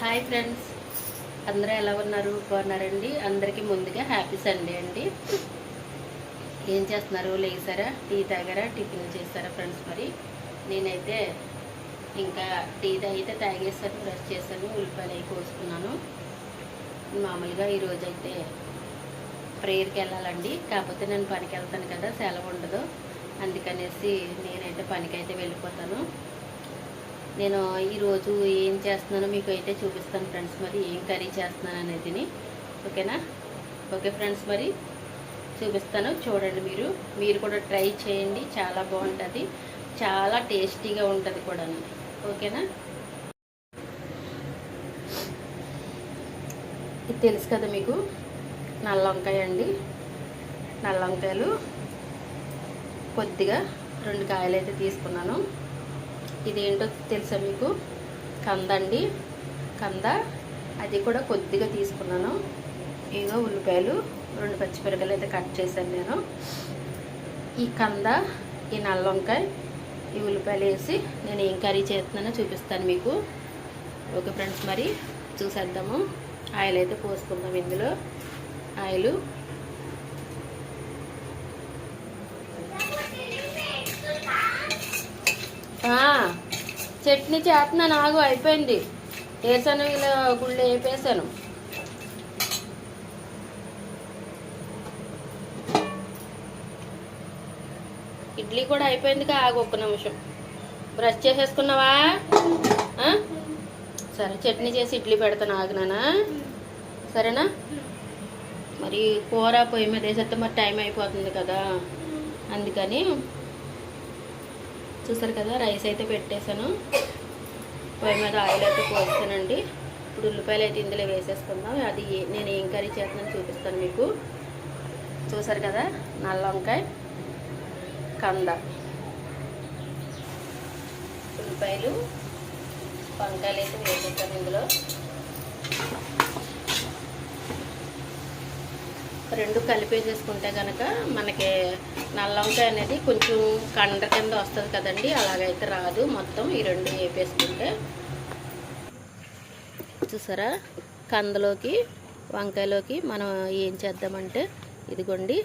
Hi friends, అందరూ ఎలా ఉన్నారు? బాగున్నారండి? అందరికీ ముందుగా హ్యాపీ సండే అండి. ఏం చేస్తున్నారు? లేచారా? టీ తాగారా? టిఫిన్ చేస్తారా ఫ్రెండ్స్? మరి నేనైతే ఇంకా టీ అయితే తాగేసాను, బ్రష్ చేశాను, ఉల్లిపాయలు అవి కోసుకున్నాను. మామూలుగా ఈరోజు అయితే ప్రేయర్కి వెళ్ళాలండి. కాకపోతే నేను పనికి వెళ్తాను కదా, సెలవు ఉండదు. అందుకనేసి నేనైతే పనికైతే వెళ్ళిపోతాను. నేను ఈరోజు ఏం చేస్తున్నానో మీకు అయితే చూపిస్తాను ఫ్రెండ్స్. మరి ఏం కర్రీ చేస్తున్నాను అనేది, ఓకేనా? ఓకే ఫ్రెండ్స్, మరి చూపిస్తాను, చూడండి. మీరు కూడా ట్రై చేయండి, చాలా బాగుంటుంది, చాలా టేస్టీగా ఉంటుంది కూడా, ఓకేనా? ఇది తెలుసు కదా మీకు, నల్ల వంకాయ అండి. నల్ల వంకాయలు కొద్దిగా 2 కాయలు అయితే తీసుకున్నాను. ఇదేంటో తెలుసా మీకు? కంద అండి, కంద. అది కూడా కొద్దిగా తీసుకున్నాను. ఇగో ఉల్లిపాయలు, 2 పచ్చిమిరపకాయలు అయితే కట్ చేశాను నేను. ఈ కంద, ఈ నల్ల వంకాయ, ఈ ఉల్లిపాయలు వేసి నేను ఏం కర్రీ చేస్తున్నానో చూపిస్తాను మీకు. ఓకే ఫ్రెండ్స్, మరి చూసేద్దాము. ఆయిల్ అయితే పోసుకుందాం. ఇందులో ఆయిల్ చట్నీ చేస్తున్నాను, ఆగు, అయిపోయింది. వేరుశనగల గుళ్ళు వేపేసాను. ఇడ్లీ కూడా అయిపోయింది. ఆగు ఒక్క నిమిషం. బ్రష్ చేసేసుకున్నావా? సరే, చట్నీ చేసి ఇడ్లీ పెడతాను, ఆగునానా? సరేనా? మరి కూర పొయ్యి మీద వేసేస్తే మరి టైం అయిపోతుంది కదా, అందుకని. చూసారు కదా, రైస్ అయితే పెట్టేశాను. పొయ్యి మీద ఆయిల్ అయితే పోస్తానండి. ఇప్పుడు ఉల్లిపాయలు అయితే ఇందులో వేసేసుకుందాం. అది నేను ఏం కర్రీ చేస్తున్నాను చూపిస్తాను మీకు. చూసారు కదా, నల్ల వంకాయ, కంద, ఉల్లిపాయలు, వంకాయలు అయితే వేసేస్తాను ఇందులో. 2 కలిపేసేసుకుంటే కనుక మనకి నల్ల వంకాయ అనేది కొంచెం కండ కింద వస్తుంది కదండి, అలాగైతే రాదు. మొత్తం ఈ 2 వేపేసుకుంటే. చూసారా, కందలోకి వంకాయలోకి మనం ఏం చేద్దామంటే, ఇదిగోండి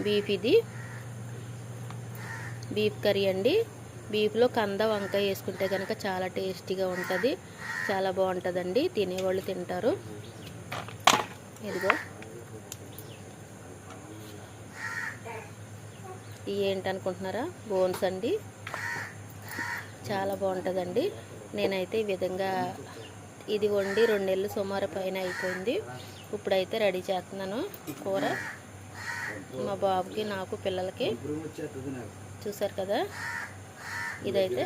బీఫ్, ఇది బీఫ్ కర్రీ అండి. బీఫ్లో కంద వంకాయ వేసుకుంటే కనుక చాలా టేస్టీగా ఉంటుంది, చాలా బాగుంటుందండి. తినేవాళ్ళు తింటారు. ఇదిగో ఇవి ఏంటనుకుంటున్నారా? బోన్స్ అండి, చాలా బాగుంటుందండి. నేనైతే ఈ విధంగా ఇది వండి 2 నెలలు సుమారు పైన అయిపోయింది. ఇప్పుడైతే రెడీ చేస్తున్నాను కూర, మా బాబుకి, నాకు, పిల్లలకి. చూసారు కదా, ఇదైతే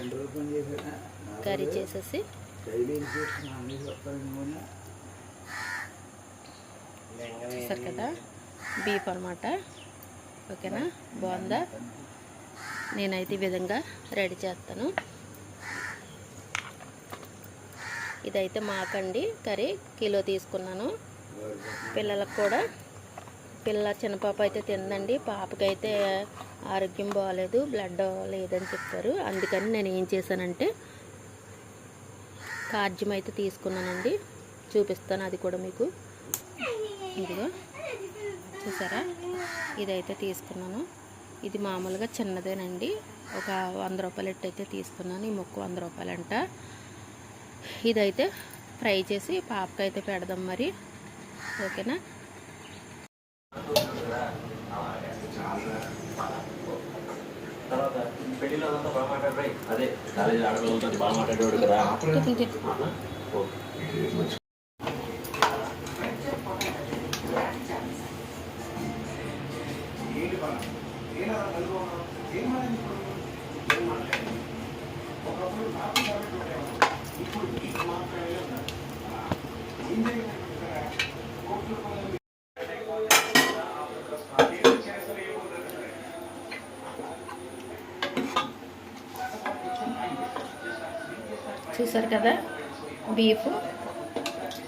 కర్రీ చేసేసి చూసారు కదా, బీఫ్ అనమాట. ఓకేనా? బాగుందా? నేనైతే ఈ విధంగా రెడీ చేస్తాను. ఇదైతే మాకండి కర్రీ, కిలో తీసుకున్నాను. పిల్లలకు కూడా, చిన్నపాప అయితే తిందండి. పాపకైతే ఆరోగ్యం బాగాలేదు, బ్లడ్ లేదని చెప్పారు. అందుకని నేను ఏం చేశానంటే కార్జ్యం అయితే తీసుకున్నానండి. చూపిస్తాను అది కూడా మీకు. ఇదిగో చూసారా, ఇదైతే తీసుకున్నాను. ఇది మామూలుగా చిన్నదేనండి, ఒక 100 రూపాయలు అయితే తీసుకున్నాను. ఈ ముక్క 100 రూపాయలంట. ఇదైతే ఫ్రై చేసి పాపకైతే పెడదాం మరి, ఓకేనా? అదే కాలేజీ ఆడపిల్లలతో బాగా మాట్లాడేవాడు కదా. చూసారు కదా, బీఫ్,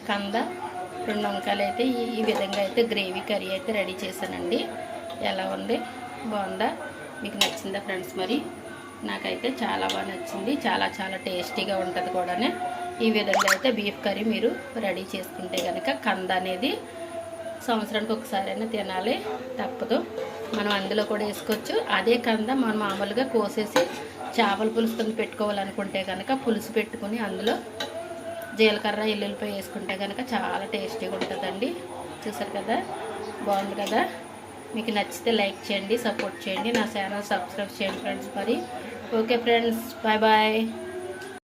కంద, 2 వంకాయలు అయితే ఈ విధంగా అయితే గ్రేవీ కర్రీ అయితే రెడీ చేశానండి. ఎలా ఉంది? బాగుందా? మీకు నచ్చిందా ఫ్రెండ్స్? మరి నాకైతే చాలా బాగా నచ్చింది, చాలా చాలా టేస్టీగా ఉంటుంది కూడా. ఈ విధంగా అయితే బీఫ్ కర్రీ మీరు రెడీ చేసుకుంటే కనుక కంద అనేది సంవత్సరానికి ఒకసారైనా తినాలి, తప్పదు. మనం అందులో కూడా వేసుకోవచ్చు. అదే కంద మనం మామూలుగా కోసేసి చేపల పులుసు కింద పెట్టుకోవాలనుకుంటే కనుక పులుసు పెట్టుకుని అందులో జీలకర్ర ఎల్లుల్లిపాయ వేసుకుంటే కనుక చాలా టేస్టీగా ఉంటుందండి. చూసారు కదా, బాగుంది కదా. మీకు నచ్చితే లైక్ చేయండి, సపోర్ట్ చేయండి, నా ఛానల్ సబ్స్క్రైబ్ చేయండి ఫ్రెండ్స్. మరి ఓకే ఫ్రెండ్స్, బాయ్ బాయ్.